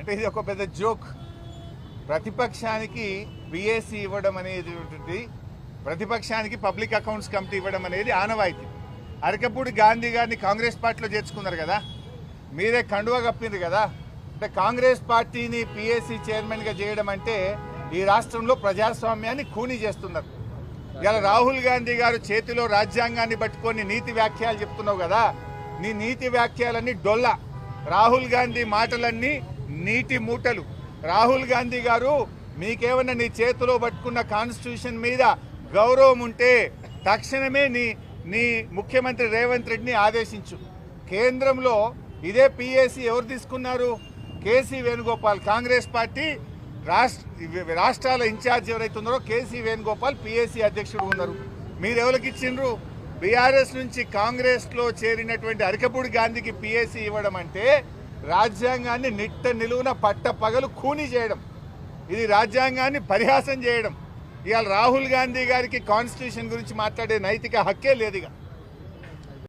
అంటే ఇది ఒక పెద్ద జోక్. ప్రతిపక్షానికి పిఎస్సి ఇవ్వడం అనేది, ప్రతిపక్షానికి పబ్లిక్ అకౌంట్స్ కమిటీ ఇవ్వడం అనేది ఆనవాయితీ. అరకపూడి గాంధీ గారిని కాంగ్రెస్ పార్టీలో చేర్చుకున్నారు కదా, మీరే కండువా కప్పింది కదా. అంటే కాంగ్రెస్ పార్టీని పిఎస్సి చైర్మన్గా చేయడం అంటే ఈ రాష్ట్రంలో ప్రజాస్వామ్యాన్ని ఖూనీ చేస్తున్నారు. ఇలా రాహుల్ గాంధీ గారు చేతిలో రాజ్యాంగాన్ని పట్టుకొని నీతి వ్యాఖ్యలు చెప్తున్నావు కదా, నీ నీతి వ్యాఖ్యలన్నీ డొల్ల. రాహుల్ గాంధీ మాటలన్నీ నీటి మూటలు. రాహుల్ గాంధీ గారు, మీకేమన్నా నీ చేతిలో పట్టుకున్న కాన్స్టిట్యూషన్ మీద గౌరవం ఉంటే తక్షణమే నీ ముఖ్యమంత్రి రేవంత్ రెడ్డిని ఆదేశించు. కేంద్రంలో ఇదే పిఎస్సి ఎవరు తీసుకున్నారు? కేసీ వేణుగోపాల్. కాంగ్రెస్ పార్టీ రాష్ట్రాల ఇన్ఛార్జ్ ఎవరైతే ఉన్నారో కేసీ వేణుగోపాల్ పిఎస్సి అధ్యక్షుడు ఉన్నారు. మీరు ఎవరికి ఇచ్చిండ్రు? బీఆర్ఎస్ నుంచి కాంగ్రెస్లో చేరినటువంటి అరకపూడి గాంధీకి పిఎస్సి ఇవ్వడం అంటే రాజ్యాంగాన్ని నిట్ట నిలువున పట్ట పగలు ఖూనీ చేయడం, ఇది రాజ్యాంగాన్ని పరిహాసం చేయడం. ఇవాళ రాహుల్ గాంధీ గారికి కాన్స్టిట్యూషన్ గురించి మాట్లాడే నైతిక హక్కే లేదు.